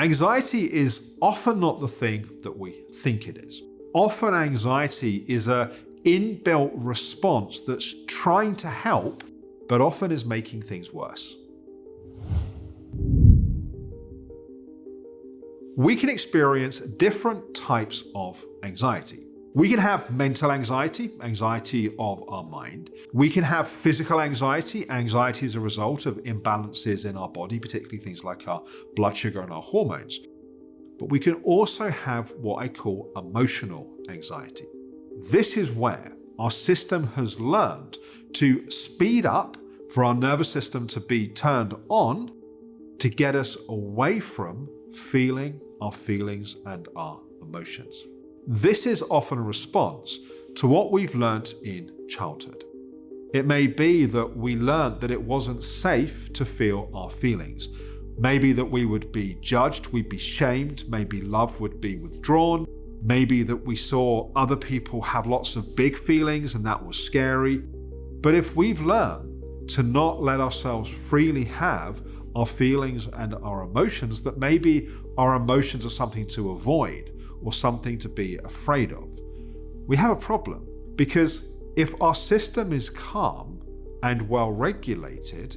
Anxiety is often not the thing that we think it is. Often anxiety is an inbuilt response that's trying to help, but often is making things worse. We can experience different types of anxiety. We can have mental anxiety, anxiety of our mind. We can have physical anxiety, anxiety as a result of imbalances in our body, particularly things like our blood sugar and our hormones. But we can also have what I call emotional anxiety. This is where our system has learned to speed up for our nervous system to be turned on to get us away from feeling our feelings and our emotions. This is often a response to what we've learnt in childhood. It may be that we learnt that it wasn't safe to feel our feelings. Maybe that we would be judged, we'd be shamed, maybe love would be withdrawn, maybe that we saw other people have lots of big feelings and that was scary. But if we've learned to not let ourselves freely have our feelings and our emotions, that maybe our emotions are something to avoid or something to be afraid of, we have a problem. Because if our system is calm and well regulated,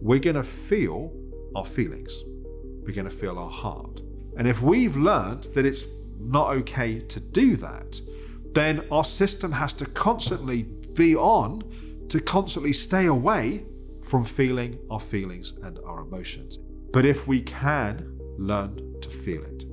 we're going to feel our feelings. We're going to feel our heart. And if we've learned that it's not okay to do that, then our system has to constantly be on to constantly stay away from feeling our feelings and our emotions. But if we can learn to feel it,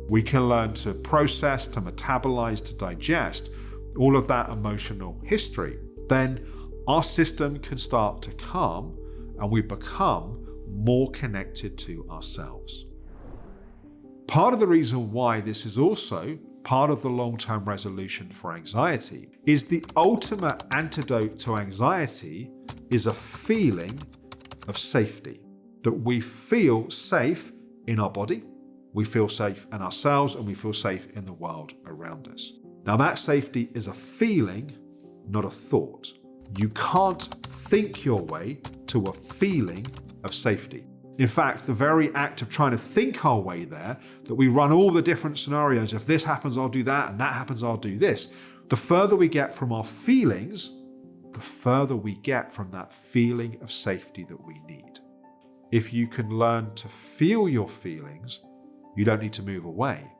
we can learn to process, to metabolize, to digest all of that emotional history, then our system can start to calm and we become more connected to ourselves. Part of the reason why this is also part of the long-term resolution for anxiety is the ultimate antidote to anxiety is a feeling of safety, that we feel safe in our body, we feel safe in ourselves, and we feel safe in the world around us. Now that safety is a feeling, not a thought. You can't think your way to a feeling of safety. In fact, the very act of trying to think our way there, that we run all the different scenarios, if this happens, I'll do that, and that happens, I'll do this. The further we get from our feelings, the further we get from that feeling of safety that we need. If you can learn to feel your feelings, you don't need to move away.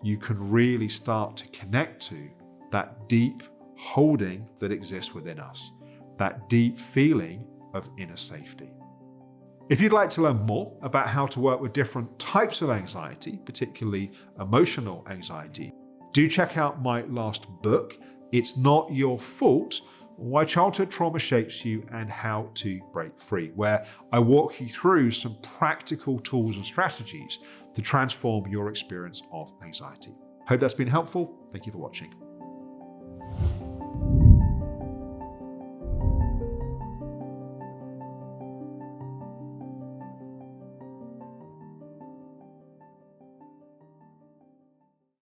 You can really start to connect to that deep holding that exists within us, that deep feeling of inner safety. If you'd like to learn more about how to work with different types of anxiety, particularly emotional anxiety, do check out my last book, It's Not Your Fault: Why Childhood Trauma Shapes You and How to Break Free, where I walk you through some practical tools and strategies to transform your experience of anxiety. Hope that's been helpful. Thank you for watching.